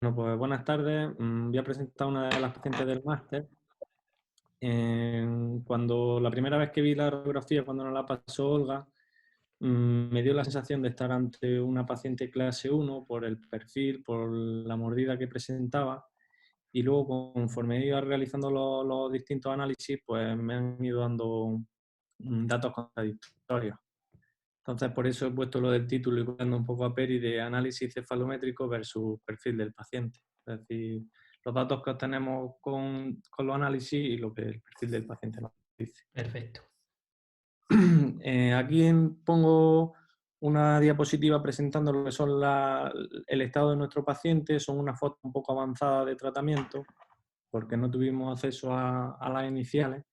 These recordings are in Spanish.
Bueno, pues buenas tardes. Voy a presentar a una de las pacientes del máster. Cuando la primera vez que vi la radiografía, cuando nos la pasó Olga, me dio la sensación de estar ante una paciente clase 1 por el perfil, por la mordida que presentaba, y luego conforme he ido realizando los distintos análisis, pues me han ido dando datos contradictorios. Entonces, por eso he puesto lo del título y copiando un poco a Peri de análisis cefalométrico versus perfil del paciente. Es decir, los datos que obtenemos con los análisis y lo que el perfil del paciente nos dice. Perfecto. Aquí pongo una diapositiva presentando lo que son el estado de nuestro paciente. Son una foto un poco avanzada de tratamiento porque no tuvimos acceso a las iniciales.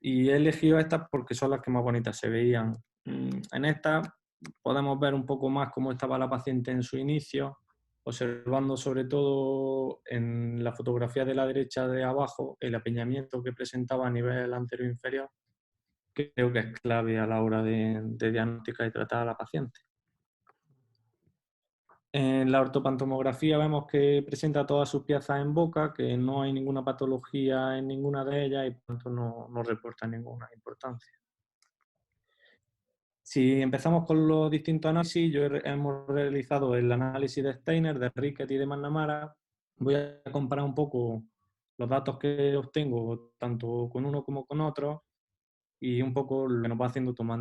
Y he elegido estas porque son las que más bonitas se veían. En estas podemos ver un poco más cómo estaba la paciente en su inicio, observando sobre todo en la fotografía de la derecha de abajo el apiñamiento que presentaba a nivel anterior-inferior, que creo que es clave a la hora de diagnosticar y tratar a la paciente. En la ortopantomografía vemos que presenta todas sus piezas en boca, que no hay ninguna patología en ninguna de ellas y por tanto no reporta ninguna importancia. Si empezamos con los distintos análisis, hemos realizado el análisis de Steiner, de Rickett y de McNamara. Voy a comparar un poco los datos que obtengo, tanto con uno como con otro, y un poco lo que nos va haciendo tomar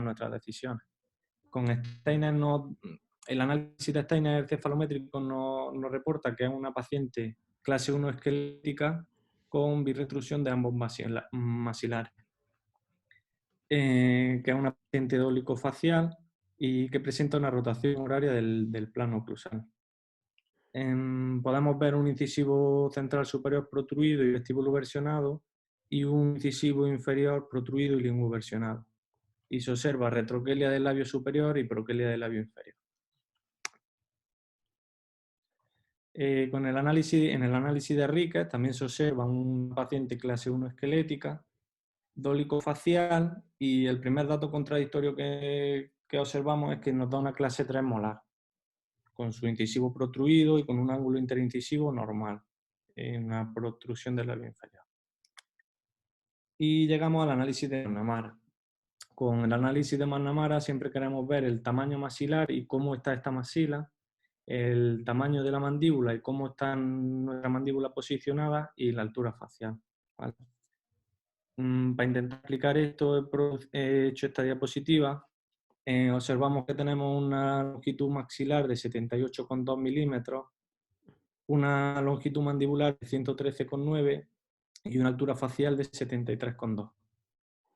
nuestras decisiones. Con Steiner, el análisis de Steiner cefalométrico nos reporta que es una paciente clase 1 esquelética con birretrusión de ambos maxilares. Que es una paciente dólico-facial y que presenta una rotación horaria del plano oclusal. Podemos ver un incisivo central superior protruido y vestíbulo versionado y un incisivo inferior protruido y linguo versionado. Y se observa retroquelia del labio superior y proquelia del labio inferior. En el análisis de Rickett también se observa un paciente clase 1 esquelética, dólico-facial, y el primer dato contradictorio que observamos es que nos da una clase 3 molar, con su incisivo protruido y con un ángulo interincisivo normal, en una protrusión del labio inferior. Y llegamos al análisis de McNamara. Con el análisis de McNamara siempre queremos ver el tamaño maxilar y cómo está esta maxila, el tamaño de la mandíbula y cómo está nuestra mandíbula posicionada y la altura facial. ¿Vale? Para intentar explicar esto he hecho esta diapositiva. Observamos que tenemos una longitud maxilar de 78,2 milímetros, una longitud mandibular de 113,9 y una altura facial de 73,2.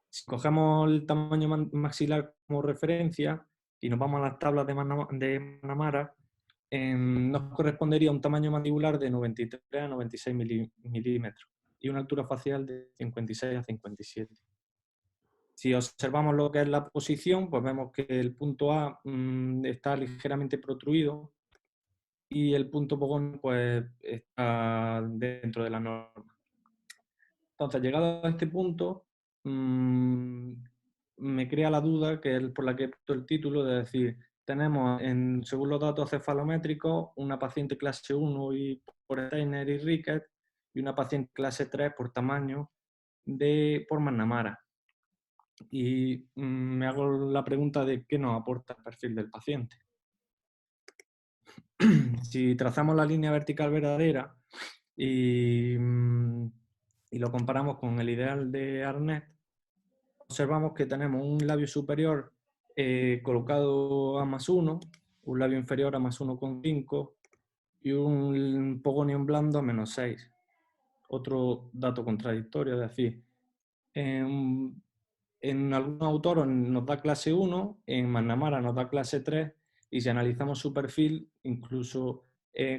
Si cogemos el tamaño maxilar como referencia y nos vamos a las tablas de McNamara, nos correspondería un tamaño mandibular de 93 a 96 milímetros y una altura facial de 56 a 57. Si observamos lo que es la posición, pues vemos que el punto A está ligeramente protruido y el punto Pogón pues, está dentro de la norma. Entonces, llegado a este punto, me crea la duda, que es por la que he puesto el título, de decir, tenemos, según los datos cefalométricos, una paciente clase 1 por Steiner y Rickett y una paciente clase 3 por tamaño por McNamara. Y me hago la pregunta de qué nos aporta el perfil del paciente. Si trazamos la línea vertical verdadera y lo comparamos con el ideal de Arnett, observamos que tenemos un labio superior colocado a +1, un labio inferior a +1,5 y un pogonium blando a -6. Otro dato contradictorio, es decir, en algunos autores nos da clase 1, en McNamara nos da clase 3, y si analizamos su perfil, incluso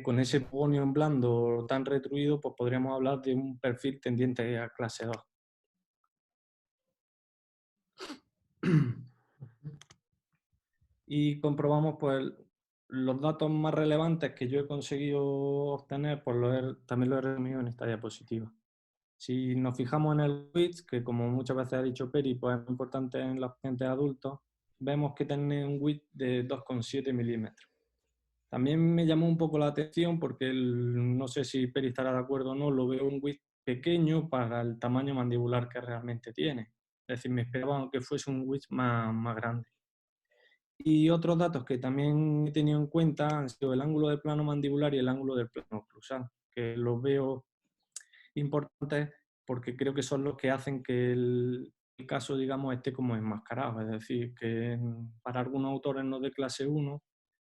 con ese pogonio en blando tan retruido, pues podríamos hablar de un perfil tendiente a clase 2. Y comprobamos pues los datos más relevantes que yo he conseguido obtener, pues también lo he resumido en esta diapositiva. Si nos fijamos en el width, que como muchas veces ha dicho Peri, pues es muy importante en los pacientes adultos, vemos que tiene un width de 2,7 milímetros. También me llamó un poco la atención porque no sé si Peri estará de acuerdo o no, lo veo un width pequeño para el tamaño mandibular que realmente tiene. Es decir, me esperaba que fuese un width más grande. Y otros datos que también he tenido en cuenta han sido el ángulo del plano mandibular y el ángulo del plano oclusal, que los veo importantes porque creo que son los que hacen que el caso, digamos, esté como enmascarado. Es decir, que para algunos autores no de clase 1,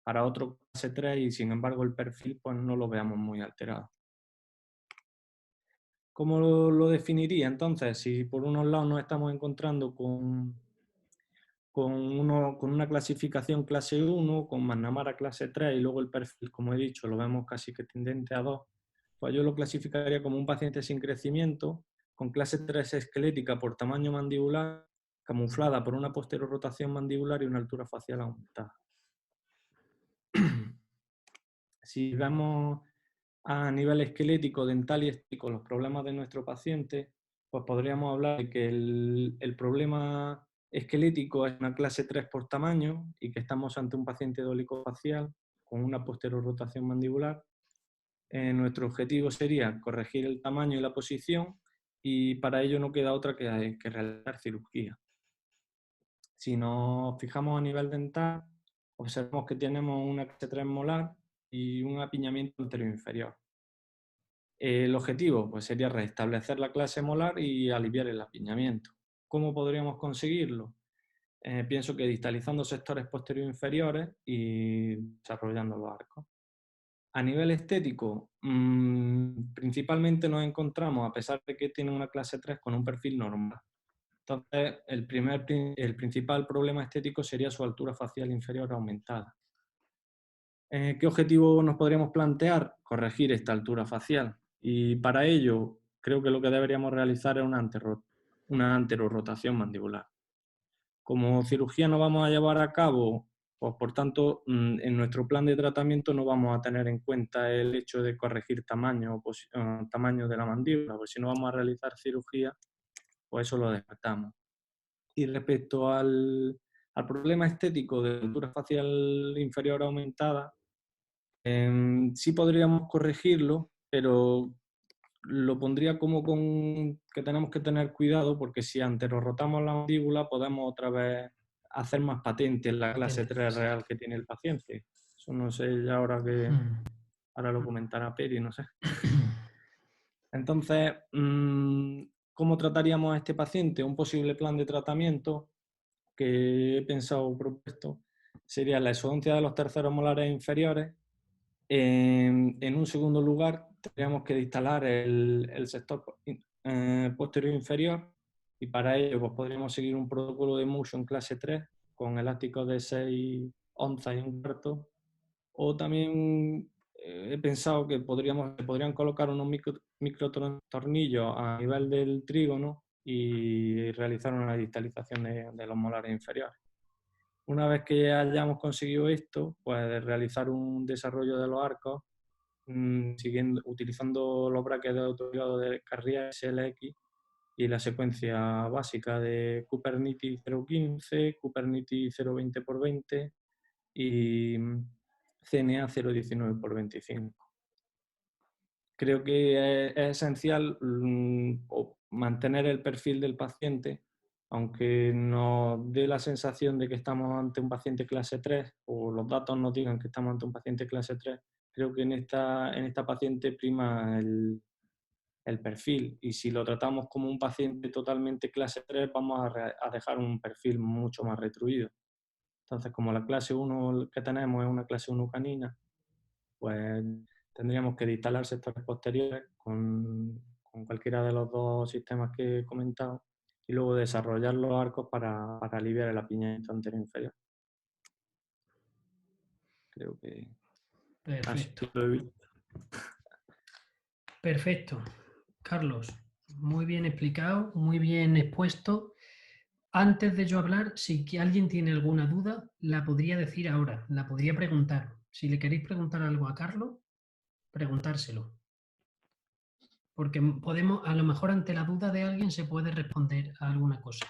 para otros clase 3 y sin embargo el perfil pues no lo veamos muy alterado. ¿Cómo lo definiría entonces? Si por unos lados nos estamos encontrando con una clasificación clase 1, con McNamara clase 3 y luego el perfil, como he dicho, lo vemos casi que tendente a 2, pues yo lo clasificaría como un paciente sin crecimiento, con clase 3 esquelética por tamaño mandibular, camuflada por una posterior rotación mandibular y una altura facial aumentada. Si vemos a nivel esquelético, dental y estético los problemas de nuestro paciente, pues podríamos hablar de que el problema esquelético es una clase 3 por tamaño y que estamos ante un paciente dolicofacial con una posterior rotación mandibular. Nuestro objetivo sería corregir el tamaño y la posición y para ello no queda otra que realizar cirugía. Si nos fijamos a nivel dental, observamos que tenemos una clase 3 molar y un apiñamiento anterior inferior. El objetivo pues, sería restablecer la clase molar y aliviar el apiñamiento. ¿Cómo podríamos conseguirlo? Pienso que distalizando sectores posteriores inferiores y desarrollando los arcos. A nivel estético, principalmente nos encontramos, a pesar de que tiene una clase 3, con un perfil normal. Entonces, el principal problema estético sería su altura facial inferior aumentada. ¿Qué objetivo nos podríamos plantear? Corregir esta altura facial. Y para ello, creo que lo que deberíamos realizar es una anterorrotación mandibular. Como cirugía no vamos a llevar a cabo, pues por tanto, en nuestro plan de tratamiento no vamos a tener en cuenta el hecho de corregir tamaño de la mandíbula, porque si no vamos a realizar cirugía, pues eso lo descartamos. Y respecto al problema estético de altura facial inferior aumentada, sí podríamos corregirlo, pero lo pondría como con que tenemos que tener cuidado porque si anterorrotamos la mandíbula podemos otra vez hacer más patente la clase 3 real que tiene el paciente. Eso no sé ya ahora lo comentará Peri, no sé. Entonces, ¿cómo trataríamos a este paciente? Un posible plan de tratamiento que he pensado propuesto sería la exodoncia de los terceros molares inferiores. En un segundo lugar, tendríamos que instalar el sector posterior inferior y para ello pues, podríamos seguir un protocolo de motion clase 3 con elásticos de 6 onzas y un cuarto. O también he pensado que podrían colocar unos micro tornillos a nivel del trígono y realizar una distalización de los molares inferiores. Una vez que hayamos conseguido esto, pues realizar un desarrollo de los arcos utilizando los brackets de autoligado de Carrier SLX y la secuencia básica de Kubernetes 0.15, Kubernetes 0.20x20 y CNA 0.19x25. Creo que es esencial mantener el perfil del paciente, aunque nos dé la sensación de que estamos ante un paciente clase 3 o los datos nos digan que estamos ante un paciente clase 3, creo que en esta paciente prima el perfil y si lo tratamos como un paciente totalmente clase 3 vamos a dejar un perfil mucho más retruido. Entonces, como la clase 1 que tenemos es una clase 1 canina, pues tendríamos que instalar sectores posteriores con cualquiera de los dos sistemas que he comentado y luego desarrollar los arcos para aliviar el apiñamiento anterior e inferior. Creo que Perfecto. así lo he visto. Perfecto. Carlos, muy bien explicado, muy bien expuesto. Antes de yo hablar, si alguien tiene alguna duda, la podría decir ahora, la podría preguntar. Si le queréis preguntar algo a Carlos, preguntárselo. Porque podemos, a lo mejor ante la duda de alguien se puede responder a alguna cosa.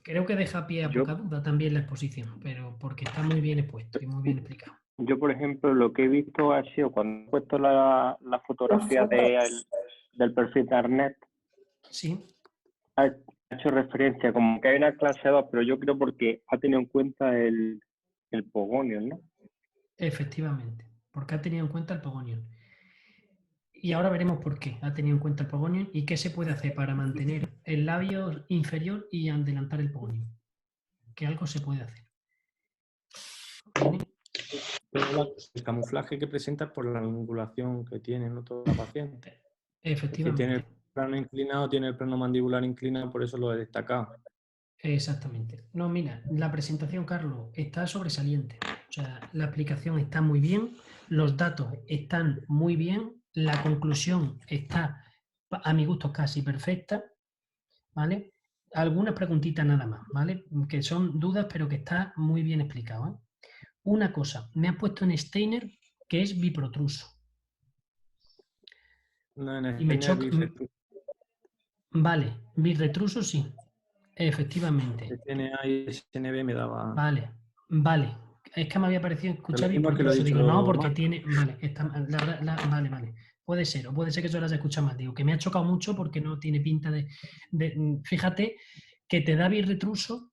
Creo que deja pie a Yo, poca duda también la exposición, pero porque está muy bien expuesto y muy bien explicado. yo, por ejemplo, lo que he visto ha sido cuando he puesto la fotografía del perfil de Arnet, Sí, ha hecho referencia como que hay una clase 2, pero yo creo porque ha tenido en cuenta el Pogonios, ¿no? efectivamente, porque ha tenido en cuenta el Pogonion. Y ahora veremos por qué ha tenido en cuenta el Pogonion y qué se puede hacer para mantener el labio inferior y adelantar el Pogonion. Que algo se puede hacer. ¿Vale? El camuflaje que presenta es por la angulación que tiene, ¿no? Toda la paciente. Si tiene el Efectivamente. plano inclinado, tiene el plano mandibular inclinado, por eso lo he destacado. Exactamente. No, mira, la presentación, Carlos, está sobresaliente. O sea, la aplicación está muy bien, los datos están muy bien, la conclusión está, a mi gusto, casi perfecta, ¿vale? Algunas preguntitas nada más, ¿vale? Que son dudas, pero que está muy bien explicado, ¿eh? Una cosa, me ha puesto en Steiner que es biprotruso. No, en Y me Steiner choca. Vale, birretruso sí, efectivamente. SNA y SNB me daba. Vale, vale. Es que me había parecido Es lo escuchar mismo que lo he biprotruso. Digo, no, dicho porque mal. tiene. Vale, vale, vale. Puede ser, o puede ser que yo las haya escuchado mal. Digo, que me ha chocado mucho porque no tiene pinta fíjate que te da birretruso,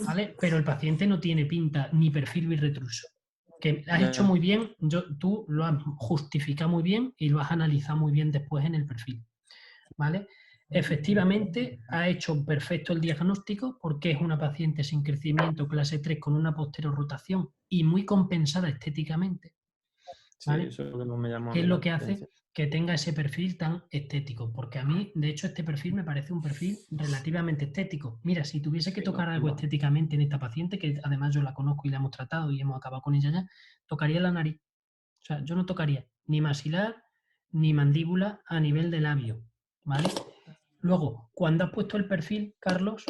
¿vale? Pero el paciente no tiene pinta ni perfil birretruso. Que has hecho Ya. muy bien, tú lo has justificado muy bien y lo has analizado muy bien después en el perfil, ¿vale? Efectivamente, ha hecho perfecto el diagnóstico porque es una paciente sin crecimiento clase 3 con una rotación y muy compensada estéticamente, Sí, ¿vale? eso es lo que no me llamó a ¿Qué es mí la lo que hace atención. que tenga ese perfil tan estético? Porque a mí, de hecho, este perfil me parece un perfil relativamente estético. Mira, si tuviese que Sí, tocar algo estéticamente en esta paciente, que además yo la conozco y la hemos tratado y hemos acabado con ella ya, tocaría la nariz. O sea, yo no tocaría ni maxilar ni mandíbula a nivel de labio, ¿vale? Luego, cuando has puesto el perfil, Carlos,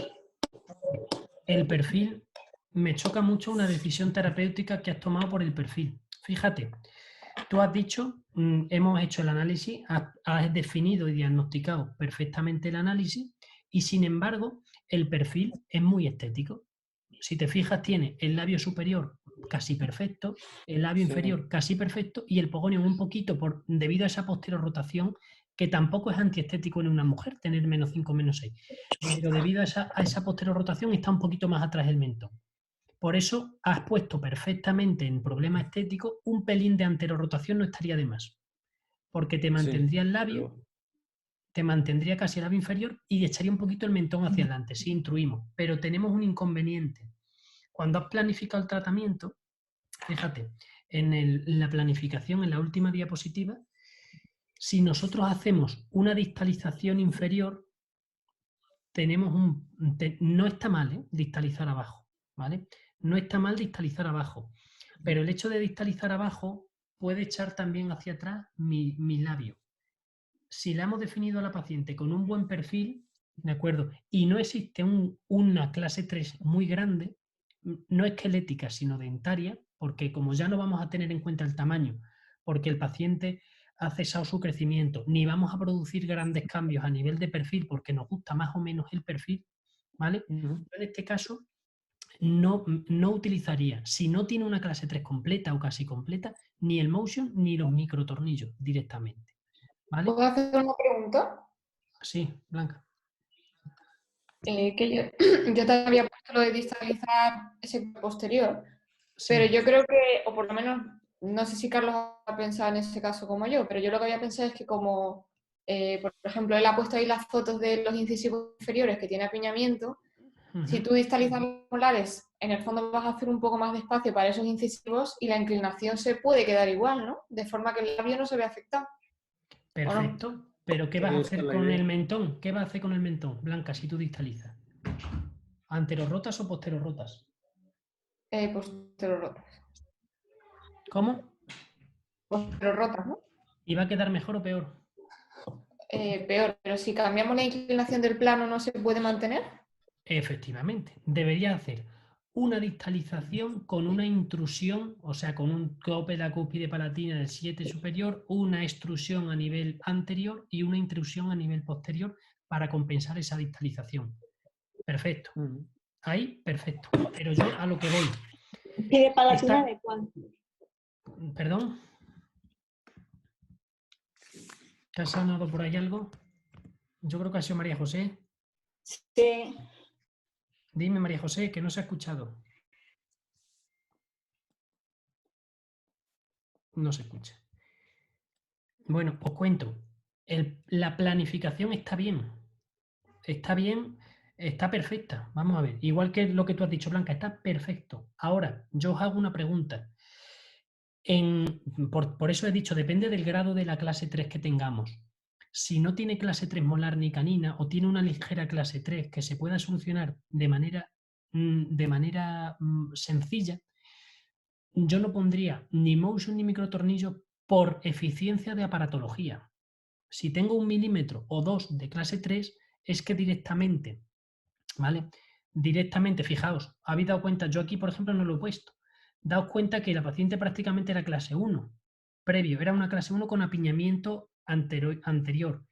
el perfil me choca mucho una decisión terapéutica que has tomado por el perfil. Fíjate, tú has dicho, hemos hecho el análisis, has definido y diagnosticado perfectamente el análisis y sin embargo el perfil es muy estético. Si te fijas, tiene el labio superior casi perfecto, el labio sí. inferior casi perfecto y el pogonio un poquito debido a esa posterior rotación, que tampoco es antiestético en una mujer tener -5, -6, pero debido a esa posterior rotación está un poquito más atrás el mentón. Por eso has puesto perfectamente en problema estético un pelín de anterorotación, no estaría de más, porque te Sí, mantendría el labio, pero te mantendría casi el labio inferior y echaría un poquito el mentón hacia adelante, si intuimos. Pero tenemos un inconveniente. Cuando has planificado el tratamiento, fíjate, en la planificación, en la última diapositiva, si nosotros hacemos una distalización inferior, no está mal, distalizar abajo, ¿vale? No está mal distalizar abajo, pero el hecho de distalizar abajo puede echar también hacia atrás mi labio. Si la hemos definido a la paciente con un buen perfil, ¿de acuerdo? Y no existe una clase 3 muy grande, no esquelética, sino dentaria, porque como ya no vamos a tener en cuenta el tamaño, porque el paciente ha cesado su crecimiento, ni vamos a producir grandes cambios a nivel de perfil, porque nos gusta más o menos el perfil, ¿vale? ujú. En este caso, no utilizaría, si no tiene una clase 3 completa o casi completa, ni el motion ni los microtornillos directamente, ¿vale? ¿Puedo hacer una pregunta? Sí, Blanca. Que yo te había puesto lo de distalizar ese posterior, pero Sí. yo creo que, o por lo menos, no sé si Carlos ha pensado en ese caso como yo, pero yo lo que había pensado es que como, por ejemplo, él ha puesto ahí las fotos de los incisivos inferiores que tiene apiñamiento, si tú distalizas los molares, en el fondo vas a hacer un poco más de espacio para esos incisivos y la inclinación se puede quedar igual, ¿no? De forma que el labio no se ve afectado, ¿o no? Perfecto. Pero ¿qué Sí, vas a esa es hacer la con el idea. mentón? ¿Qué vas a hacer con el mentón, Blanca, si tú distalizas? ¿Anterorrotas o posterorrotas? Posterorotas. ¿Cómo? Posterorotas, ¿no? ¿Y va a quedar mejor o peor? Peor, pero si cambiamos la inclinación del plano, ¿no se puede mantener? Efectivamente. Debería hacer una distalización con una intrusión, o sea, con un tope de la cúspide palatina del 7 superior, una extrusión a nivel anterior y una intrusión a nivel posterior para compensar esa distalización. Perfecto. Ujú. Ahí, perfecto. Pero yo a lo que voy. ¿Pide palatina de cuál? ¿Perdón? ¿Te ha sonado por ahí algo? Yo creo que ha sido María José. Sí. Dime, María José, que no se ha escuchado. No se escucha. Bueno, os cuento. La planificación está bien. Está bien, está perfecta. Vamos a ver. Igual que lo que tú has dicho, Blanca, está perfecto. Ahora, yo os hago una pregunta. Por eso he dicho, depende del grado de la clase 3 que tengamos. Si no tiene clase 3 molar ni canina o tiene una ligera clase 3 que se pueda solucionar de manera sencilla, yo no pondría ni motion ni microtornillo por eficiencia de aparatología. Si tengo 1 milímetro o 2 de clase 3, es que directamente, ¿vale? Directamente, fijaos, habéis dado cuenta, yo aquí por ejemplo no lo he puesto, daos cuenta que la paciente prácticamente era clase 1, previo, era una clase 1 con apiñamiento anterior.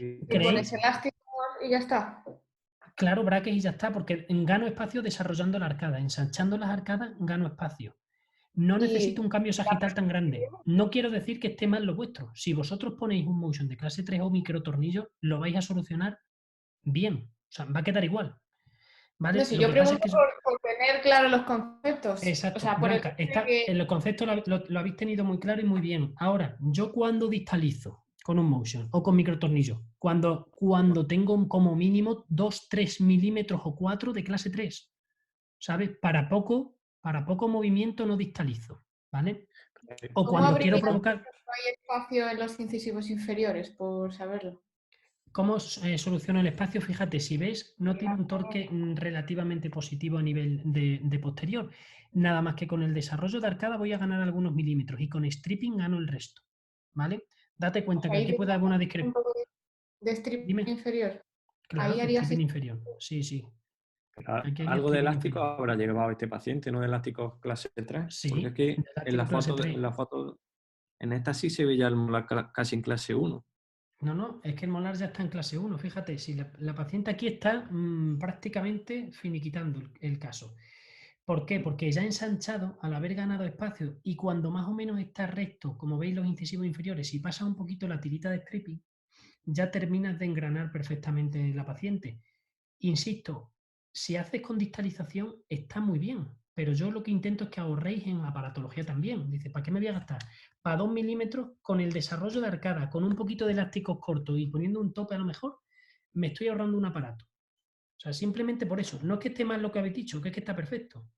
Y pones elástico y ya está. Claro, braques y ya está, porque gano espacio desarrollando la arcada, ensanchando las arcadas gano espacio. No necesito un cambio sagital tan grande. No quiero decir que esté mal lo vuestro. Si vosotros ponéis un motion de clase 3 o microtornillo, lo vais a solucionar bien. O sea, va a quedar igual. ¿Vale? No, si yo pregunto por tener claros los conceptos. Exacto. O sea, por Blanca, el concepto lo habéis tenido muy claro y muy bien. Ahora, yo cuando distalizo con un motion o con microtornillo, cuando tengo como mínimo 2, 3 milímetros o 4 de clase 3, ¿sabes? Para poco movimiento no distalizo, ¿vale? O cuando quiero provocar... ¿No hay espacio en los incisivos inferiores, por saberlo? ¿Cómo soluciona el espacio? Fíjate, si ves, no tiene un torque relativamente positivo a nivel de posterior. Nada más que con el desarrollo de arcada voy a ganar algunos milímetros y con stripping gano el resto, ¿vale? Date cuenta que aquí puede haber una discrepancia. ¿De stripping inferior? Claro, ahí de haría stripping inferior. Sí, sí. Pero algo de elástico habrá llevado este paciente, ¿no? De elástico clase 3. Sí, porque aquí en la foto, en esta sí se veía el molar casi en clase 1. No, es que el molar ya está en clase 1. Fíjate, si la paciente aquí está prácticamente finiquitando el caso. ¿Por qué? Porque ya ensanchado, al haber ganado espacio, y cuando más o menos está recto, como veis los incisivos inferiores, si pasa un poquito la tirita de stripping, ya terminas de engranar perfectamente la paciente. Insisto, si haces con distalización está muy bien, pero yo lo que intento es que ahorréis en aparatología también. Dice, ¿para qué me voy a gastar? Para 2 milímetros con el desarrollo de arcada, con un poquito de elásticos cortos y poniendo un tope a lo mejor, me estoy ahorrando un aparato. O sea, simplemente por eso. No es que esté mal lo que habéis dicho, que es que está perfecto,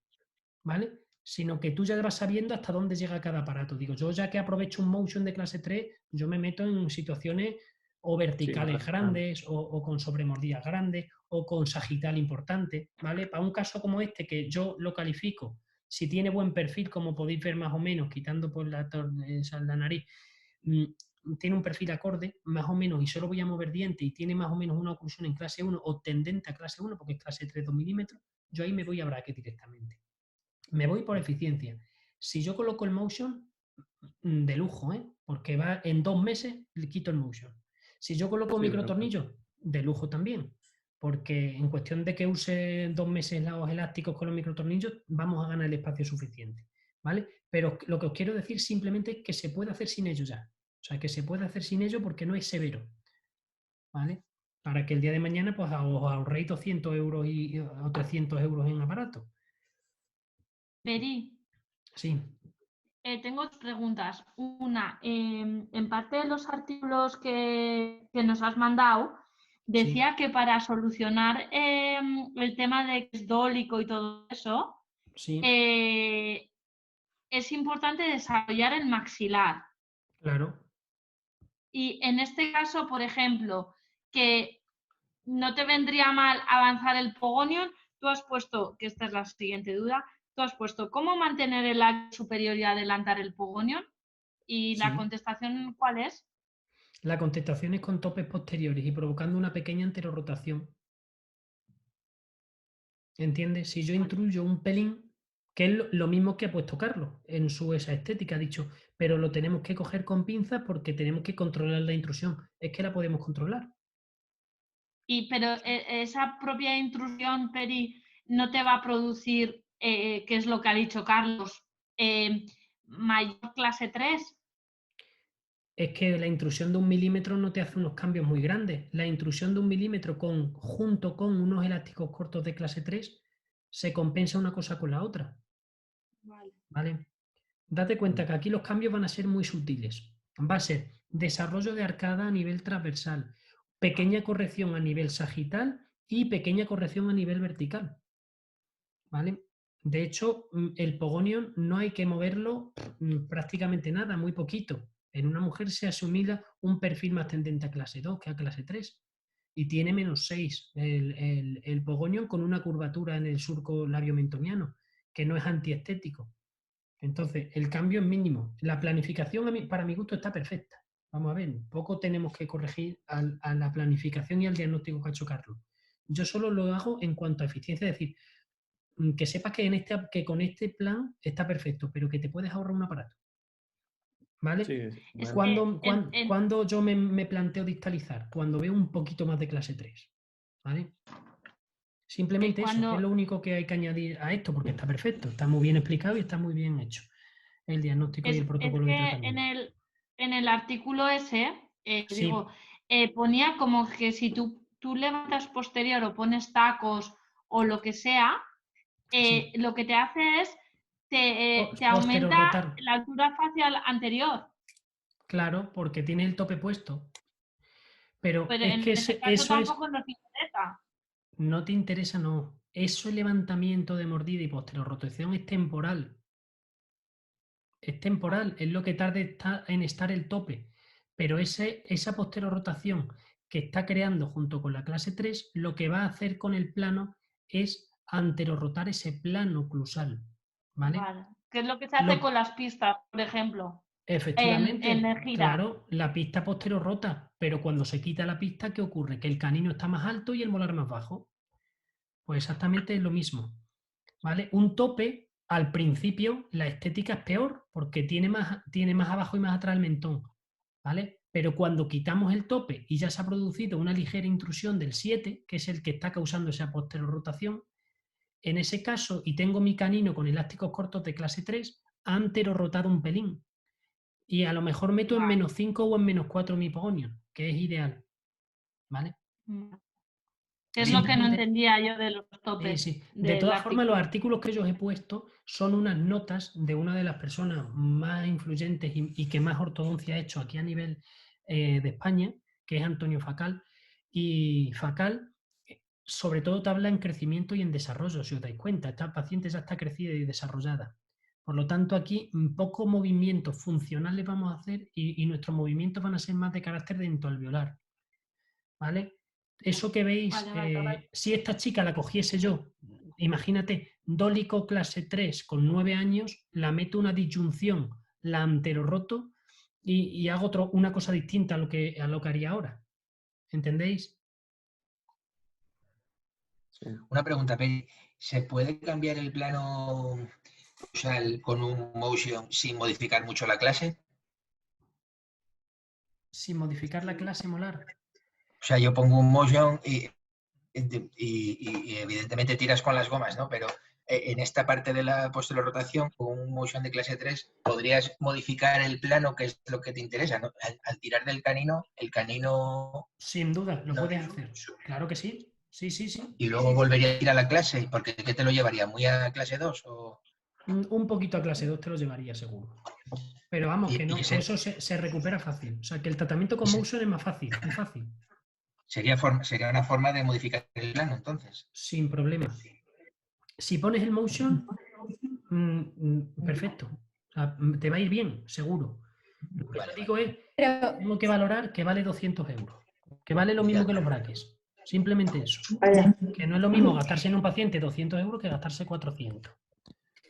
¿vale? Sino que tú ya vas sabiendo hasta dónde llega cada aparato. Digo, yo ya que aprovecho un motion de clase 3, yo me meto en situaciones o verticales grandes, o con sobremordidas grandes, o con sagital importante, ¿vale? Para un caso como este, que yo lo califico, si tiene buen perfil, como podéis ver más o menos, quitando por la nariz, tiene un perfil acorde, más o menos, y solo voy a mover dientes, y tiene más o menos una oclusión en clase 1, o tendente a clase 1, porque es clase 3, 2 milímetros, yo ahí me voy a bracket directamente. Me voy por eficiencia. Si yo coloco el motion, de lujo, porque va en 2 meses, le quito el motion. Si yo coloco microtornillo, de lujo también, porque en cuestión de que use 2 meses los elásticos con los microtornillos, vamos a ganar el espacio suficiente, ¿vale? Pero lo que os quiero decir simplemente es que se puede hacer sin ello ya. O sea, que se puede hacer sin ello porque no es severo, ¿vale? Para que el día de mañana pues os ahorréis 200 euros o 300 euros en aparato. Peri. Sí. Tengo dos preguntas. Una, en parte de los artículos que nos has mandado, decía que para solucionar el tema de que es dólico y todo eso, es importante desarrollar el maxilar. Claro. Y en este caso, por ejemplo, que no te vendría mal avanzar el pogonion, tú has puesto, que esta es la siguiente duda, tú has puesto ¿cómo mantener el labio superior y adelantar el pogonion? ¿Y la contestación cuál es? La contestación es con topes posteriores y provocando una pequeña anterorrotación. ¿Entiendes? Si yo intruyo un pelín, que es lo mismo que ha puesto Carlos en esa estética, ha dicho, pero lo tenemos que coger con pinzas porque tenemos que controlar la intrusión. Es que la podemos controlar. Pero esa propia intrusión, Peri, no te va a producir, que es lo que ha dicho Carlos, mayor clase 3. Es que la intrusión de 1 milímetro no te hace unos cambios muy grandes. La intrusión de 1 milímetro junto con unos elásticos cortos de clase 3 se compensa una cosa con la otra. ¿Vale? Date cuenta que aquí los cambios van a ser muy sutiles. Va a ser desarrollo de arcada a nivel transversal, pequeña corrección a nivel sagital y pequeña corrección a nivel vertical. ¿Vale? De hecho, el pogonion no hay que moverlo prácticamente nada, muy poquito. En una mujer se asimila un perfil más tendente a clase 2 que a clase 3 y tiene -6 el pogonion con una curvatura en el surco labio-mentoniano que no es antiestético. Entonces, el cambio es mínimo. La planificación, para mi gusto, está perfecta. Vamos a ver, poco tenemos que corregir a la planificación y al diagnóstico que ha hecho Carlos. Yo solo lo hago en cuanto a eficiencia, es decir, que sepas que con este plan está perfecto, pero que te puedes ahorrar un aparato. ¿Vale? Sí, bueno. ¿Cuándo yo me planteo distalizar? Cuando veo un poquito más de clase 3. ¿Vale? Simplemente eso, es lo único que hay que añadir a esto, porque está perfecto, está muy bien explicado y está muy bien hecho el diagnóstico y el protocolo de tratamiento. En el artículo ese, Sí. ponía como que si tú levantas posterior o pones tacos o lo que sea, Sí. lo que te hace es te aumenta la altura facial anterior. Claro, porque tiene el tope puesto. Pero es en que ese caso tampoco nos interesa. No te interesa, no. Eso, el levantamiento de mordida y posterorrotación es temporal. Es temporal, es lo que tarde en estar el tope. Pero esa posterorrotación que está creando junto con la clase 3, lo que va a hacer con el plano es anterorrotar ese plano oclusal. ¿Vale? Vale. ¿Qué es lo que se hace con las pistas, por ejemplo? Efectivamente, en gira. claro, la pista posterorrota, pero cuando se quita la pista, ¿qué ocurre? Que el canino está más alto y el molar más bajo. Pues exactamente es lo mismo. ¿Vale? Un tope, al principio, la estética es peor porque tiene más abajo y más atrás el mentón. ¿Vale? Pero cuando quitamos el tope y ya se ha producido una ligera intrusión del 7, que es el que está causando esa posterorrotación, en ese caso, y tengo mi canino con elásticos cortos de clase 3, ha anterorrotado un pelín. Y a lo mejor meto en -5 o en -4 mi pogonion, que es ideal. ¿Vale? Es lo que no entendía yo de los topes. Sí. De todas formas, los artículos que yo os he puesto son unas notas de una de las personas más influyentes y que más ortodoncia ha hecho aquí a nivel de España, que es Antonio Facal. Y Facal, sobre todo, te habla en crecimiento y en desarrollo, si os dais cuenta. Esta paciente ya está crecida y desarrollada. Por lo tanto, aquí pocos movimientos funcionales vamos a hacer y nuestros movimientos van a ser más de carácter dentoalveolar. ¿Vale? Eso que veis, si esta chica la cogiese yo, imagínate, dólico clase 3 con 9 años, la meto una disyunción, la anterorroto y hago una cosa distinta a lo que haría ahora. ¿Entendéis? Sí. Una pregunta, Peri. ¿Se puede cambiar el plano con un motion sin modificar mucho la clase? Sin modificar la clase molar. O sea, yo pongo un motion y evidentemente tiras con las gomas, ¿no? Pero en esta parte de la posterorrotación, con un motion de clase 3, podrías modificar el plano, que es lo que te interesa, ¿no? Al tirar del canino, el canino... Sin duda, lo puedes hacer. Claro que sí. Sí. Y luego volvería a ir a la clase, porque ¿qué te lo llevaría? ¿Muy a clase 2? O... Un poquito a clase 2 te lo llevaría seguro. Pero vamos, que no, que eso se recupera fácil. O sea, que el tratamiento con motion es más fácil, muy fácil. Sería una forma de modificar el plano, entonces. Sin problema. Si pones el motion, perfecto. O sea, te va a ir bien, seguro. Lo que yo digo es, tengo que valorar que vale 200 euros. Que vale lo mismo que los brackets. Simplemente eso. Que no es lo mismo gastarse en un paciente 200 euros que gastarse 400. O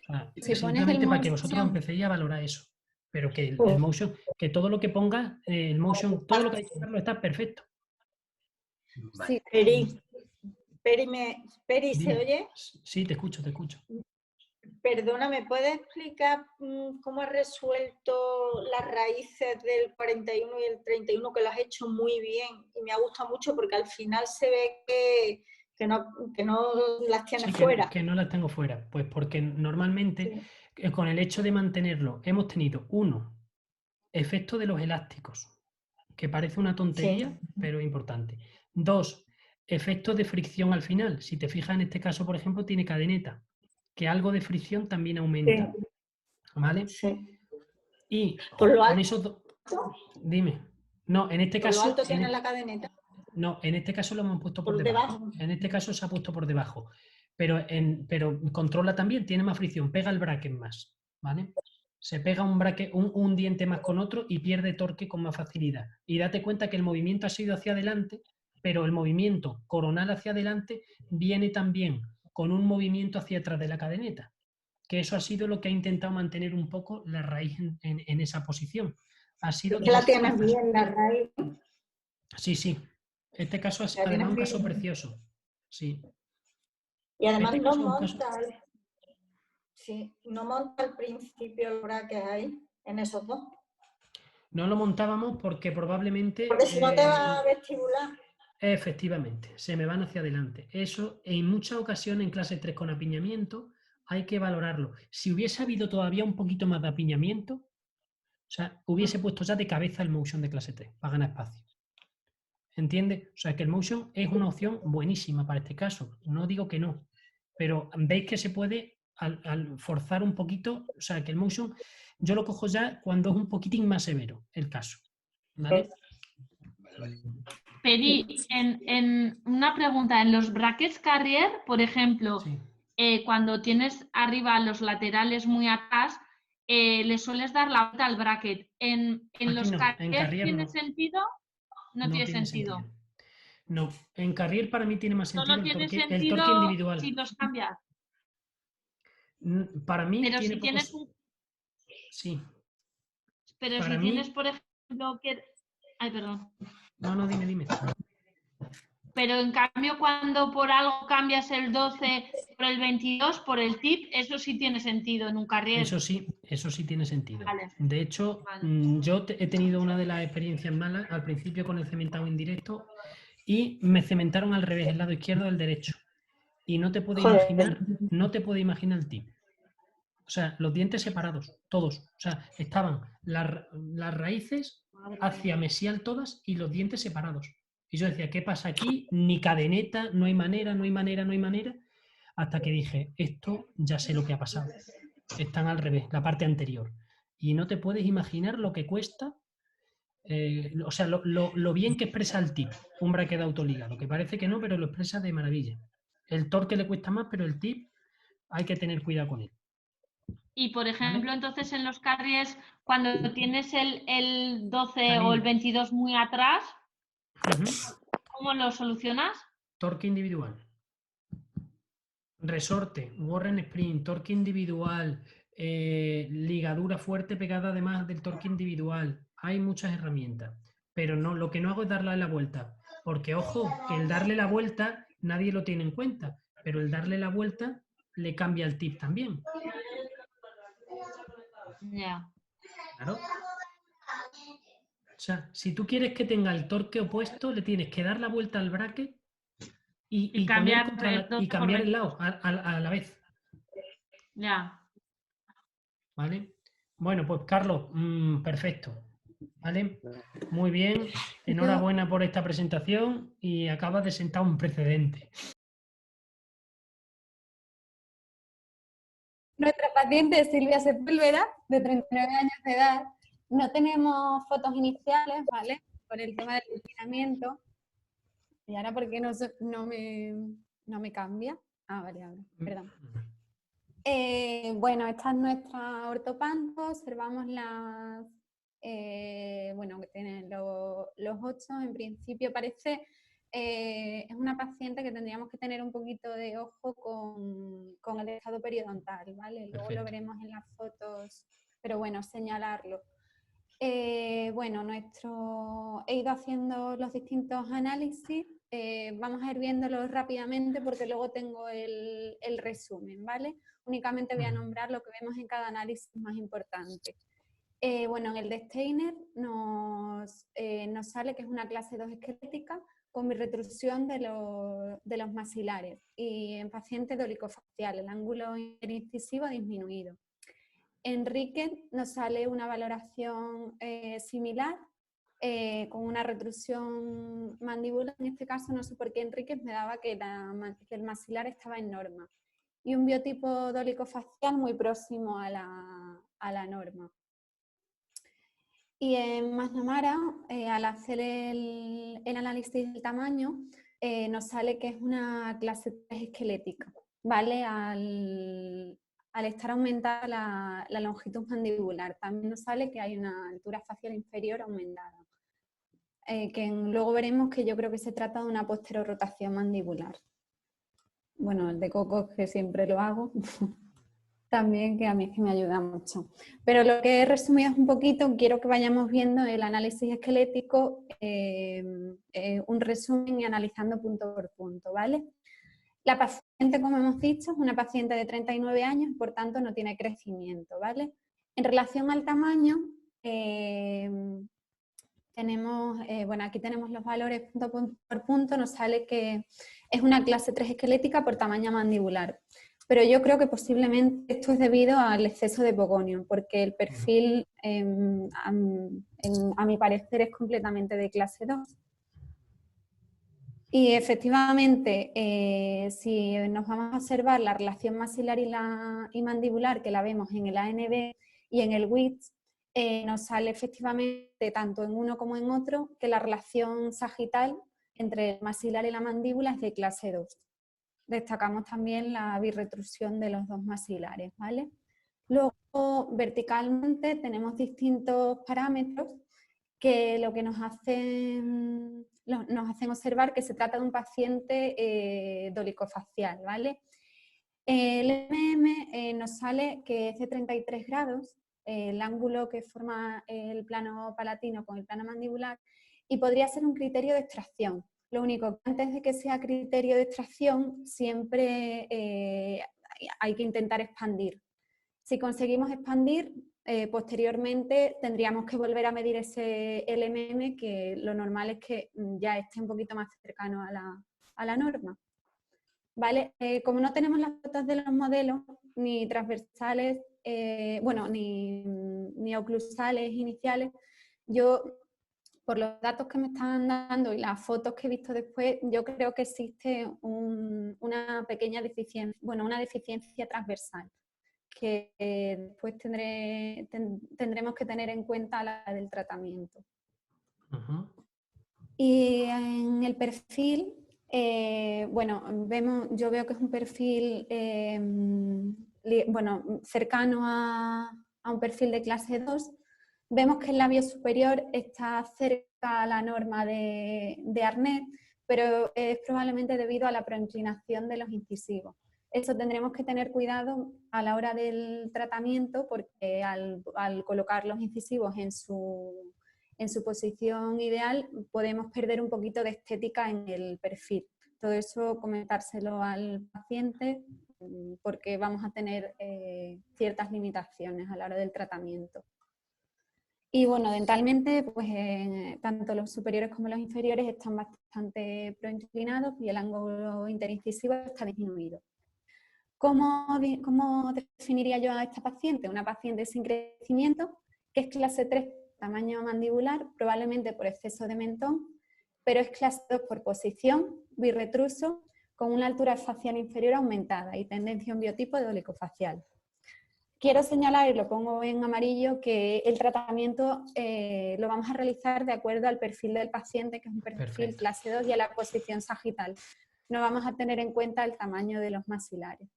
sea, simplemente para que vosotros empecéis a valorar eso. Pero que el motion, que todo lo que ponga, el motion, todo lo que hay que hacerlo está perfecto. Sí. Peri, ¿se oye? Sí, te escucho. Perdona, ¿me puedes explicar cómo has resuelto las raíces del 41 y el 31, que lo has hecho muy bien y me ha gustado mucho porque al final se ve que no las tienes Sí, fuera. que no las tengo fuera. Pues porque normalmente con el hecho de mantenerlo hemos tenido, uno, efecto de los elásticos, que parece una tontería, pero es importante. Dos, efectos de fricción al final. Si te fijas en este caso, por ejemplo, tiene cadeneta, que algo de fricción también aumenta. Sí. ¿Vale? Sí. Y Por lo con alto, esos dos... Dime. No, en este por lo caso... alto tiene la cadeneta. No, en este caso lo hemos puesto por Por debajo. debajo. En este caso se ha puesto por debajo. Pero controla también, tiene más fricción, pega el bracket más. ¿Vale? Se pega un diente más con otro y pierde torque con más facilidad. Y date cuenta que el movimiento ha sido hacia adelante, pero el movimiento coronal hacia adelante viene también con un movimiento hacia atrás de la cadeneta. Que eso ha sido lo que ha intentado mantener un poco la raíz en esa posición. Ha sido Que la dos tienes fuerzas. bien, la raíz. Sí, sí. Este caso es La además tienes un caso bien. precioso. Sí. Y además Este no caso es un caso... monta, no monta al principio el bracket ahí, en esos dos. No lo montábamos porque probablemente... Porque si no te va a vestibular. Efectivamente, se me van hacia adelante. Eso en muchas ocasiones en clase 3 con apiñamiento hay que valorarlo. Si hubiese habido todavía un poquito más de apiñamiento, o sea, hubiese puesto ya de cabeza el motion de clase 3 para ganar espacio. ¿Entiendes? O sea, que el motion es una opción buenísima para este caso. No digo que no, pero veis que se puede al forzar un poquito, o sea, que el motion yo lo cojo ya cuando es un poquitín más severo el caso. ¿Vale? Vale. Peri, en una pregunta, en los brackets carrier, por ejemplo, Sí. Cuando tienes arriba los laterales muy atrás, le sueles dar la vuelta al bracket. ¿En Aquí los no, en carrier carrier tiene no. sentido? No tiene sentido. No, en carrier para mí tiene más sentido Solo tiene el torque sentido individual. si los cambias. Para mí Pero tiene si pocos... tienes un... Sí, Pero para si mí... tienes, por ejemplo, que... Ay, perdón. No, dime. Pero en cambio, cuando por algo cambias el 12 por el 22, por el tip, eso sí tiene sentido en un carrier. Eso sí tiene sentido. Vale. De hecho, Vale. yo he tenido una de las experiencias malas al principio con el cementado indirecto y me cementaron al revés, el lado izquierdo del derecho. Y no te puedes imaginar el tip. O sea, los dientes separados, todos. O sea, estaban las raíces hacia mesial todas y los dientes separados. Y yo decía, ¿qué pasa aquí? Ni cadeneta, no hay manera. Hasta que dije, esto ya sé lo que ha pasado. Están al revés, la parte anterior. Y no te puedes imaginar lo que cuesta, o sea, lo bien que expresa el tip, un bracket autoligado, que parece que no, pero lo expresa de maravilla. El torque le cuesta más, pero el tip hay que tener cuidado con él. Y por ejemplo, ¿Vale? entonces en los carriers, cuando tienes el 12 Canino. o el 22 muy atrás, Uh-huh. ¿cómo lo solucionas? Torque individual. Resorte, Warren Spring, torque individual, ligadura fuerte pegada además del torque individual. Hay muchas herramientas. Pero no, lo que no hago es darle la vuelta. Porque, ojo, que el darle la vuelta nadie lo tiene en cuenta. Pero el darle la vuelta le cambia el tip también. Ya. Claro. O sea, si tú quieres que tenga el torque opuesto, le tienes que dar la vuelta al bracket y cambiar y cambiar el lado a la vez. Ya. ¿Vale? Bueno, pues Carlos, perfecto. ¿Vale? Muy bien. Enhorabuena por esta presentación y acabas de sentar un precedente. Nuestra paciente Silvia Sepúlveda, de 39 años de edad. No tenemos fotos iniciales, ¿vale? Por el tema del confinamiento. ¿Y ahora por qué no me cambia? Ah, vale, ahora, perdón. Bueno, esta es nuestra ortopanto. Observamos bueno, que tienen los 8. En principio parece... es una paciente que tendríamos que tener un poquito de ojo con el estado periodontal, ¿vale? Luego lo veremos en las fotos, pero bueno, señalarlo. Bueno, he ido haciendo los distintos análisis, vamos a ir viéndolos rápidamente porque luego tengo el resumen, ¿vale? Únicamente voy a nombrar lo que vemos en cada análisis más importante. Bueno, en el de Steiner nos sale que es una clase 2 esquelética con birretrusión de los maxilares y en paciente dolicofacial, el ángulo incisivo disminuido. En Rickett nos sale una valoración similar, con una retrusión mandibular. En este caso no sé por qué en Rickett me daba que el maxilar estaba en norma. Y un biotipo dolicofacial muy próximo a la norma. Y en McNamara, al hacer el análisis del tamaño, nos sale que es una clase 3 esquelética, ¿vale? Al estar aumentada la longitud mandibular, también nos sale que hay una altura facial inferior aumentada. Que luego veremos que yo creo que se trata de una posterorrotación mandibular. Bueno, el de Coco, que siempre lo hago, también, que a mí es que me ayuda mucho. Pero lo que he resumido es un poquito, quiero que vayamos viendo el análisis esquelético, un resumen y analizando punto por punto, ¿vale? La paciente, como hemos dicho, es una paciente de 39 años, por tanto no tiene crecimiento, ¿vale? En relación al tamaño, tenemos, bueno, aquí tenemos los valores punto por punto, nos sale que es una clase 3 esquelética por tamaño mandibular. Pero yo creo que posiblemente esto es debido al exceso de pogonio, porque el perfil, a mi parecer, es completamente de clase 2. Y efectivamente, si nos vamos a observar la relación maxilar y mandibular, que la vemos en el ANB y en el WITS, nos sale efectivamente, tanto en uno como en otro, que la relación sagital entre el maxilar y la mandíbula es de clase 2. Destacamos también la birretrusión de los dos maxilares, ¿vale? Luego, verticalmente, tenemos distintos parámetros que lo que nos hacen observar que se trata de un paciente dolicofacial, ¿vale? El MM nos sale que es de 33 grados, el ángulo que forma el plano palatino con el plano mandibular, y podría ser un criterio de extracción. Lo único que antes de que sea criterio de extracción, siempre hay que intentar expandir. Si conseguimos expandir, posteriormente tendríamos que volver a medir ese LMM, que lo normal es que ya esté un poquito más cercano a la norma. ¿Vale? Como no tenemos las fotos de los modelos, ni transversales, bueno, ni oclusales iniciales, yo, por los datos que me están dando y las fotos que he visto después, yo creo que existe una pequeña deficiencia, bueno, una deficiencia transversal, que después tendremos que tener en cuenta a la hora del tratamiento. Y en el perfil, bueno, yo veo que es un perfil bueno, cercano a un perfil de clase 2. Vemos que el labio superior está cerca a la norma de Arnett, pero es probablemente debido a la proinclinación de los incisivos. Eso tendremos que tener cuidado a la hora del tratamiento, porque al colocar los incisivos en su posición ideal podemos perder un poquito de estética en el perfil. Todo eso comentárselo al paciente, porque vamos a tener ciertas limitaciones a la hora del tratamiento. Y bueno, dentalmente, pues tanto los superiores como los inferiores están bastante proinclinados y el ángulo interincisivo está disminuido. ¿Cómo definiría yo a esta paciente? Una paciente sin crecimiento, que es clase 3, tamaño mandibular, probablemente por exceso de mentón, pero es clase 2 por posición, birretruso, con una altura facial inferior aumentada y tendencia a un biotipo de dolicofacial. Quiero señalar, y lo pongo en amarillo, que el tratamiento lo vamos a realizar de acuerdo al perfil del paciente, que es un perfil clase 2, y a la posición sagital. No vamos a tener en cuenta el tamaño de los maxilares.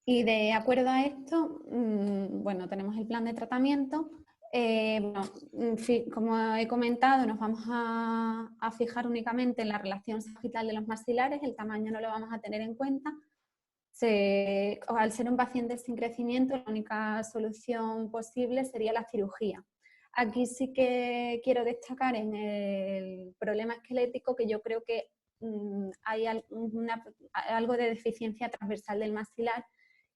Y de acuerdo a esto, bueno, tenemos el plan de tratamiento. Bueno, como he comentado, nos vamos a fijar únicamente en la relación sagital de los maxilares, el tamaño no lo vamos a tener en cuenta. Al ser un paciente sin crecimiento, la única solución posible sería la cirugía. Aquí sí que quiero destacar en el problema esquelético que yo creo que hay algo de deficiencia transversal del maxilar,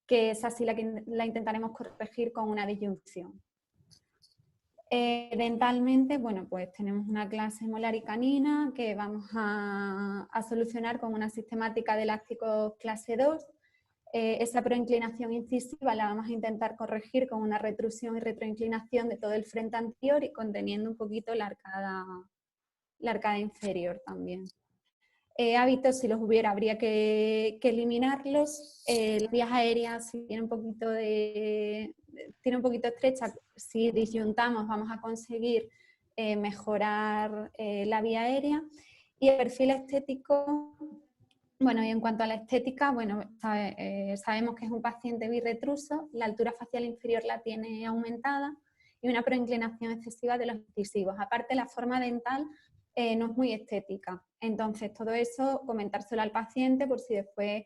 que es así la intentaremos corregir con una disyunción. Dentalmente, bueno, pues tenemos una clase molar y canina que vamos a solucionar con una sistemática de elásticos clase 2. Esa proinclinación incisiva la vamos a intentar corregir con una retrusión y retroinclinación de todo el frente anterior y conteniendo un poquito la arcada inferior también. Hábitos, si los hubiera, habría que eliminarlos. Las vías aéreas, si tiene un poquito estrecha, si disyuntamos vamos a conseguir mejorar la vía aérea. Y el perfil estético, bueno, y en cuanto a la estética, bueno, sabemos que es un paciente birretruso, la altura facial inferior la tiene aumentada y una proinclinación excesiva de los incisivos. Aparte, la forma dental no es muy estética. Entonces, todo eso, comentárselo al paciente por si después,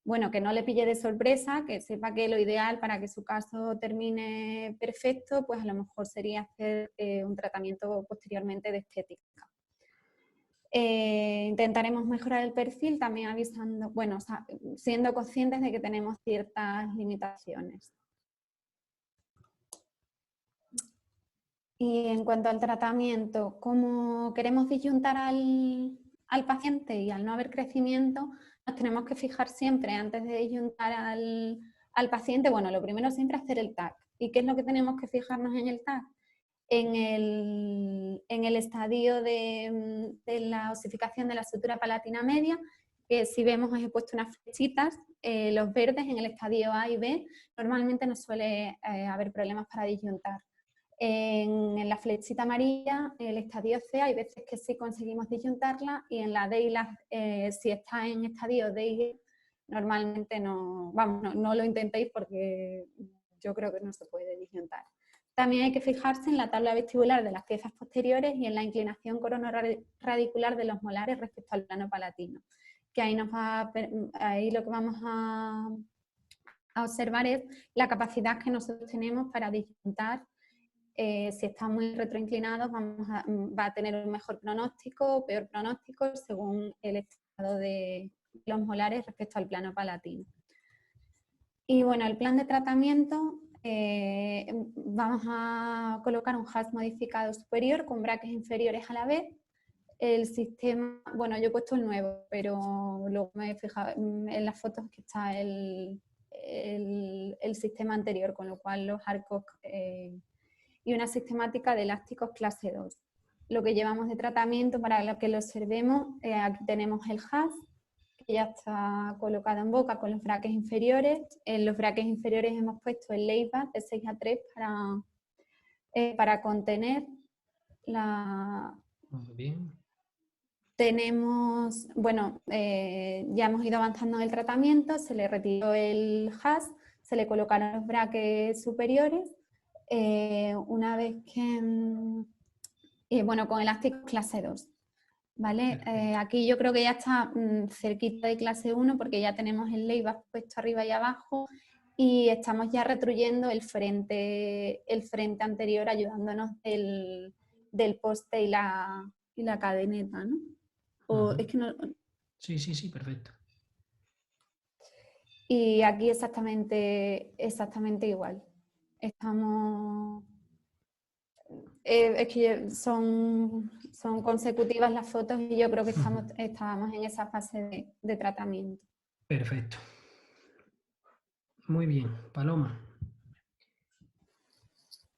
bueno, que no le pille de sorpresa, que sepa que lo ideal para que su caso termine perfecto, pues a lo mejor sería hacer un tratamiento posteriormente de estética. Intentaremos mejorar el perfil también avisando, bueno, siendo conscientes de que tenemos ciertas limitaciones. Y en cuanto al tratamiento, como queremos disyuntar al paciente y al no haber crecimiento, nos tenemos que fijar siempre antes de disyuntar al paciente, bueno, lo primero siempre hacer el TAC. ¿Y qué es lo que tenemos que fijarnos en el TAC? En el estadio de la osificación de la sutura palatina media, que si vemos os he puesto unas flechitas, los verdes en el estadio A y B, normalmente no suele haber problemas para disyuntar. En la flechita amarilla, el estadio C, hay veces que sí conseguimos disyuntarla, y en la D y si está en estadio D y E, normalmente no lo intentéis porque yo creo que no se puede disyuntar. También hay que fijarse en la tabla vestibular de las piezas posteriores y en la inclinación coronaradicular de los molares respecto al plano palatino, que ahí lo que vamos a observar es la capacidad que nosotros tenemos para disyuntar. Si están muy retroinclinados va a tener un mejor pronóstico o peor pronóstico según el estado de los molares respecto al plano palatino. Y bueno, el plan de tratamiento, vamos a colocar un HAS modificado superior con braques inferiores a la vez. El sistema, bueno, yo he puesto el nuevo, pero luego me he fijado en las fotos que está el sistema anterior, con lo cual los arcos y una sistemática de elásticos clase 2. Lo que llevamos de tratamiento para que lo observemos, aquí tenemos el HAS, que ya está colocado en boca con los braques inferiores. En los braques inferiores hemos puesto el Leiva de 6 a 3 para contener la... Muy bien. Tenemos, bueno, ya hemos ido avanzando en el tratamiento, se le retiró el HAS, se le colocaron los braques superiores. Una vez que, bueno, con elásticos clase 2, ¿vale? Aquí yo creo que ya está cerquita de clase 1 porque ya tenemos el Leiva puesto arriba y abajo y estamos ya retruyendo el frente anterior, ayudándonos del poste y la cadeneta, ¿no? Es que no... Sí, perfecto. Y aquí exactamente igual. Estamos... es que son consecutivas las fotos y yo creo que estábamos en esa fase de tratamiento. Perfecto. Muy bien, Paloma.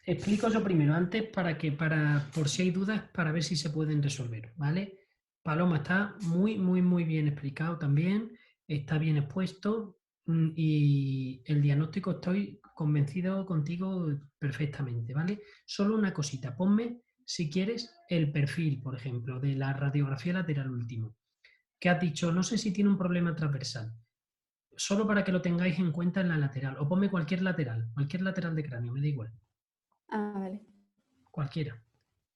Explico eso primero antes por si hay dudas, para ver si se pueden resolver, ¿vale? Paloma, está muy bien explicado también, está bien expuesto y el diagnóstico estoy convencido contigo perfectamente, ¿vale? Solo una cosita, ponme, si quieres, el perfil, por ejemplo, de la radiografía lateral último, que has dicho, no sé si tiene un problema transversal, solo para que lo tengáis en cuenta en la lateral, o ponme cualquier lateral de cráneo, me da igual. Ah, vale. Cualquiera.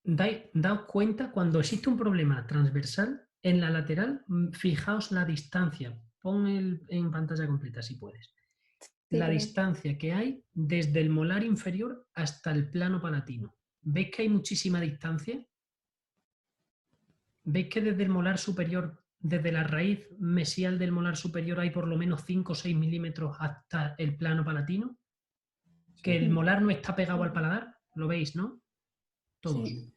Daos cuenta, cuando existe un problema transversal, en la lateral, fijaos la distancia. Pon en pantalla completa si puedes. Sí, La distancia que hay desde el molar inferior hasta el plano palatino. ¿Veis que hay muchísima distancia? ¿Veis que desde el molar superior, desde la raíz mesial del molar superior hay por lo menos 5 o 6 milímetros hasta el plano palatino? ¿Que el molar no está pegado al paladar? ¿Lo veis, no? Todos. Sí.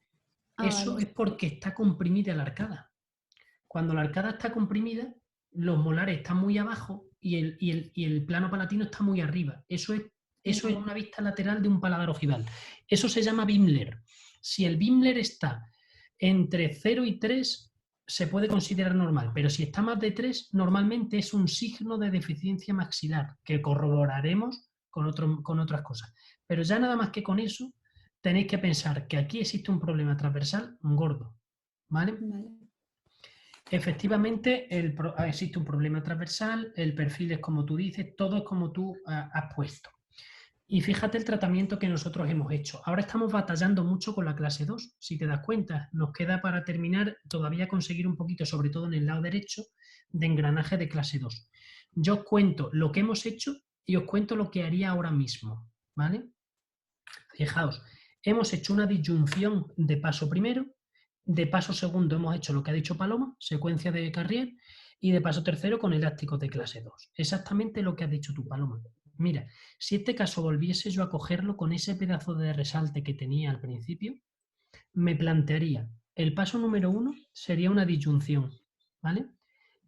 Eso Vale. es porque está comprimida la arcada. Cuando la arcada está comprimida, los molares están muy abajo y el plano palatino está muy arriba. Eso es una vista lateral de un paladar ojival. Eso se llama Bimler. Si el Bimler está entre 0 y 3, se puede considerar normal, pero si está más de 3, normalmente es un signo de deficiencia maxilar, que corroboraremos con otras cosas. Pero ya nada más que con eso, tenéis que pensar que aquí existe un problema transversal gordo, ¿vale? Vale. Efectivamente, existe un problema transversal, el perfil es como tú dices, todo es como tú has puesto. Y fíjate el tratamiento que nosotros hemos hecho. Ahora estamos batallando mucho con la clase 2, si te das cuenta. Nos queda para terminar todavía conseguir un poquito, sobre todo en el lado derecho, de engranaje de clase 2. Yo os cuento lo que hemos hecho y os cuento lo que haría ahora mismo, ¿vale? Fijaos, hemos hecho una disyunción de paso primero, de paso segundo hemos hecho lo que ha dicho Paloma, secuencia de Carrier, y de paso tercero con elásticos de clase 2. Exactamente lo que has dicho tú, Paloma. Mira, si este caso volviese yo a cogerlo con ese pedazo de resalte que tenía al principio, me plantearía, el paso número 1 sería una disyunción, ¿vale?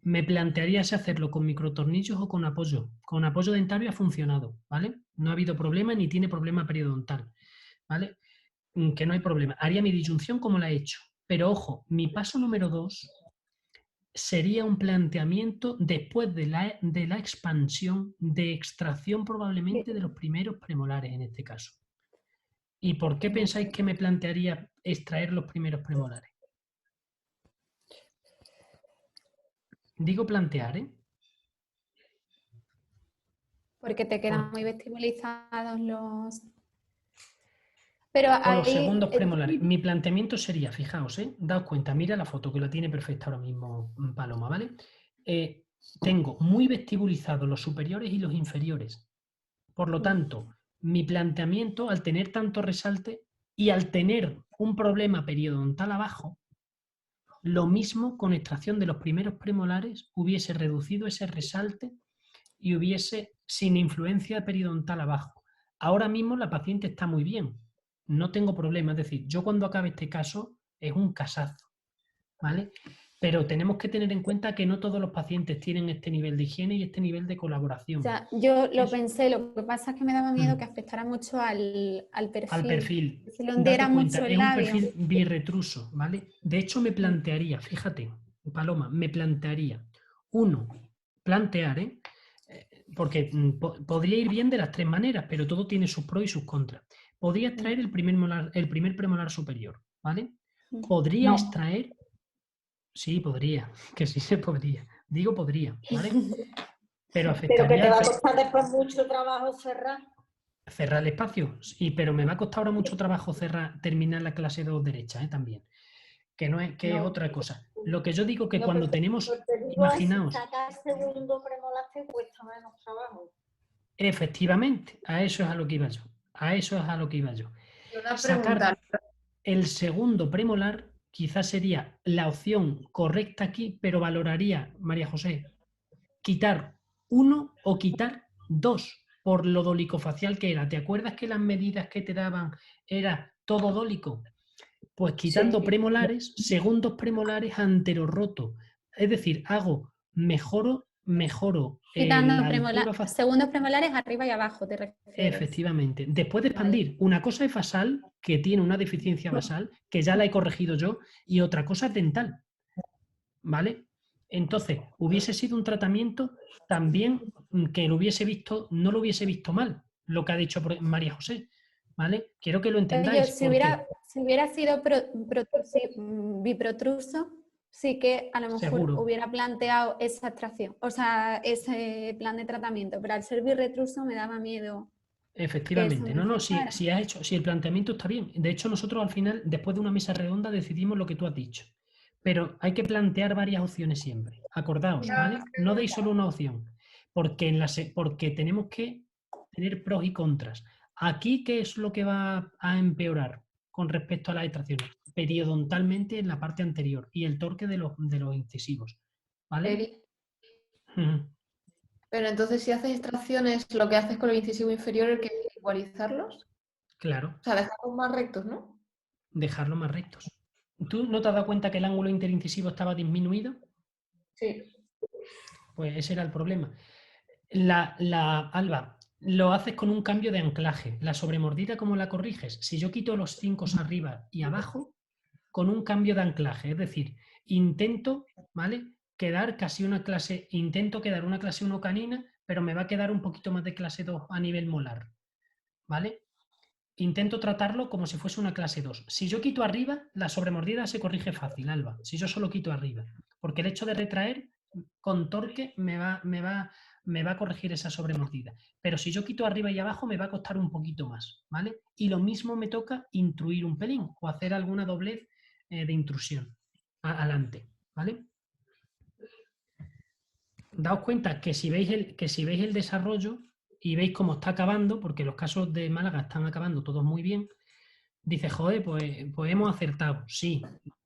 Me plantearía si hacerlo con microtornillos o con apoyo. Con apoyo dentario ha funcionado, ¿vale? No ha habido problema ni tiene problema periodontal, ¿vale? Que no hay problema. Haría mi disyunción como la he hecho. Pero ojo, mi paso número 2 sería un planteamiento después de la expansión de extracción probablemente de los primeros premolares en este caso. ¿Y por qué pensáis que me plantearía extraer los primeros premolares? Digo plantear, ¿eh? Porque te quedan muy vestibulizados los... Pero O los ahí... segundos premolares. Mi planteamiento sería, fijaos, daos cuenta, mira la foto que la tiene perfecta ahora mismo Paloma, ¿vale? Tengo muy vestibulizados los superiores y los inferiores. Por lo tanto, mi planteamiento, al tener tanto resalte y al tener un problema periodontal abajo, lo mismo con extracción de los primeros premolares hubiese reducido ese resalte y hubiese sin influencia periodontal abajo. Ahora mismo la paciente está muy bien, no tengo problema, es decir, yo cuando acabe este caso es un casazo, ¿vale? Pero tenemos que tener en cuenta que no todos los pacientes tienen este nivel de higiene y este nivel de colaboración. O sea, yo lo pensé, lo que pasa es que me daba miedo que afectara mucho al perfil. Al perfil. Si lo hundiera mucho el es labio. un perfil birretruso, ¿vale? De hecho, me plantearía, fíjate, Paloma, me plantearía, plantear, porque podría ir bien de las tres maneras, pero todo tiene sus pros y sus contras. Podría extraer el primer premolar superior, ¿vale? Podría extraer... Sí, podría, que sí se podría. Digo podría, ¿vale? Pero afectaría... Pero que te va a costar después mucho trabajo cerrar el espacio, sí, pero me va a costar ahora mucho trabajo terminar la clase 2 derecha, también, que no es que es otra cosa. Lo que yo digo que cuando tenemos, imaginaos, sacar el segundo premolar te cuesta menos trabajo. Efectivamente, a eso es a lo que iba yo. Una Sacar pregunta. el segundo premolar quizás sería la opción correcta aquí, pero valoraría, María José, quitar uno o quitar dos por lo dolicofacial que era. ¿Te acuerdas que las medidas que te daban era todo dólico? Pues quitando premolares, segundos premolares anterorroto. Es decir, mejoro Quitando la altura facial. segundos premolares arriba y abajo, te refieres. Efectivamente. Después de expandir, una cosa es basal, que tiene una deficiencia basal, que ya la he corregido yo, y otra cosa es dental. ¿Vale? Entonces, hubiese sido un tratamiento también que no lo hubiese visto mal, lo que ha dicho María José. ¿Vale? Quiero que lo entendáis. Si hubiera sido biprotruso, sí que a lo mejor Seguro. hubiera planteado esa extracción, o sea, ese plan de tratamiento, pero al ser birretruso me daba miedo. Efectivamente, si el planteamiento está bien. De hecho, nosotros al final, después de una mesa redonda, decidimos lo que tú has dicho. Pero hay que plantear varias opciones siempre. Acordaos, ¿vale? No deis solo una opción, porque tenemos que tener pros y contras. Aquí, ¿qué es lo que va a empeorar con respecto a las extracciones? Periodontalmente en la parte anterior y el torque de los incisivos, ¿vale? Pero entonces, si haces extracciones, lo que haces con el incisivo inferior es que igualizarlos. Claro, O sea, dejarlos más rectos, ¿no? dejarlo más rectos. ¿Tú no te has dado cuenta que el ángulo interincisivo estaba disminuido? Sí. Pues ese era el problema. Alba, lo haces con un cambio de anclaje. La sobremordida, ¿cómo la corriges? Si yo quito los 5 arriba y abajo, con un cambio de anclaje, es decir, intento, ¿vale? Intento quedar una clase 1 canina, pero me va a quedar un poquito más de clase 2 a nivel molar, ¿vale? Intento tratarlo como si fuese una clase 2. Si yo quito arriba, la sobremordida se corrige fácil, Alba, si yo solo quito arriba, porque el hecho de retraer con torque me va a corregir esa sobremordida. Pero si yo quito arriba y abajo me va a costar un poquito más, ¿vale? Y lo mismo me toca intruir un pelín o hacer alguna doblez de intrusión adelante, ¿vale? Daos cuenta que si veis el desarrollo y veis cómo está acabando, porque los casos de Málaga están acabando todos muy bien, dices, joder, pues hemos acertado. Sí,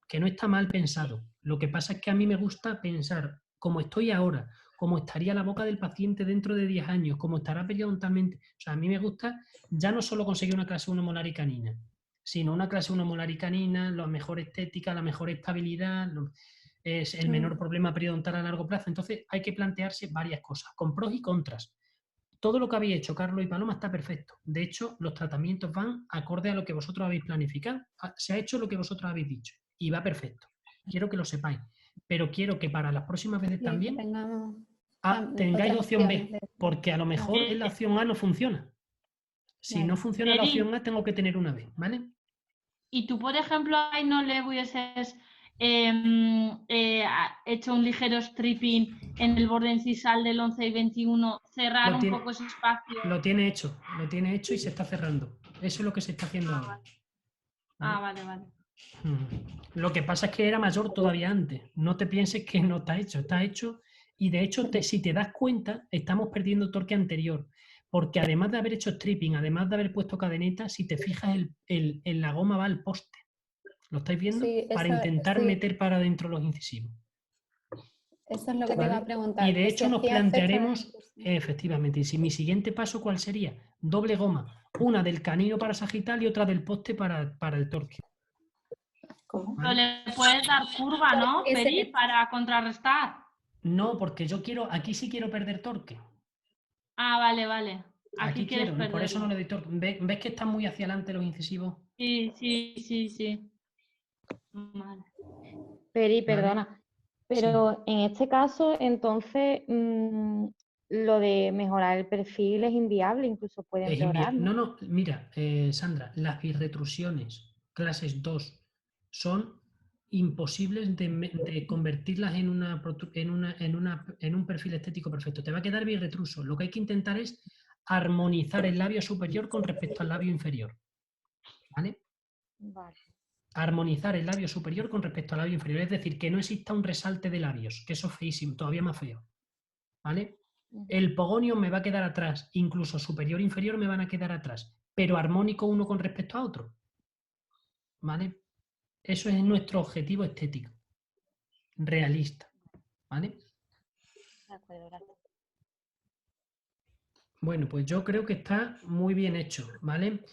que no está mal pensado. Lo que pasa es que a mí me gusta pensar cómo estoy ahora, cómo estaría la boca del paciente dentro de 10 años, cómo estará periodontalmente. O sea, a mí me gusta ya no solo conseguir una clase 1 molar y canina, sino una clase 1 molar y canina, la mejor estética, la mejor estabilidad, es el menor problema periodontal a largo plazo. Entonces hay que plantearse varias cosas, con pros y contras. Todo lo que habéis hecho, Carlos y Paloma, está perfecto. De hecho, los tratamientos van acorde a lo que vosotros habéis planificado. Se ha hecho lo que vosotros habéis dicho y va perfecto. Quiero que lo sepáis. Pero quiero que para las próximas veces Sí, también que tengamos tengáis otras opción opciones B, porque a lo mejor en la opción A no funciona. Si no funciona la Peri, opción A, tengo que tener una B, ¿vale? y tú, por ejemplo, ahí no le hubieses hecho un ligero stripping en el borde incisal del 11 y 21, cerrar un poco ese espacio. Lo tiene hecho y se está cerrando. Eso es lo que se está haciendo ahora. Vale. Vale. Lo que pasa es que era mayor todavía antes. No te pienses que no está hecho y de hecho si te das cuenta estamos perdiendo torque anterior, porque además de haber hecho stripping, además de haber puesto cadeneta, si te fijas la goma va al poste. ¿Lo estáis viendo? Sí, Para eso, intentar sí, meter para adentro los incisivos. eso es lo que te iba a ¿Vale? preguntar. Y de que hecho si nos hacía efecto en la plantearemos, inclusión. efectivamente, y si mi siguiente paso, ¿cuál sería? Doble goma, una del canino para sagital y otra del poste para el torque. ¿Cómo? Pero le puedes dar curva, ¿no, Porque Peri, para contrarrestar? No, porque aquí sí quiero perder torque. Vale. Aquí Aquí quieres quiero, por eso no perderlo. le doy torque. ¿Ves que están muy hacia adelante los incisivos? Sí. Vale. Peri, ¿Vale? perdona, pero en este caso, entonces, lo de mejorar el perfil es inviable, incluso puede empeorar, ¿no? No, mira, Sandra, las birretrusiones clases 2 son imposibles de convertirlas en un perfil estético perfecto. Te va a quedar birretruso. Lo que hay que intentar es armonizar el labio superior con respecto al labio inferior. ¿Vale? Vale. Armonizar el labio superior con respecto al labio inferior. Es decir, que no exista un resalte de labios, que eso es feísimo, todavía más feo. ¿Vale? El pogonio me va a quedar atrás, incluso superior e inferior me van a quedar atrás, pero armónico uno con respecto a otro. ¿Vale? Eso es nuestro objetivo estético, realista. ¿Vale? De acuerdo, gracias. Bueno, pues yo creo que está muy bien hecho, ¿vale?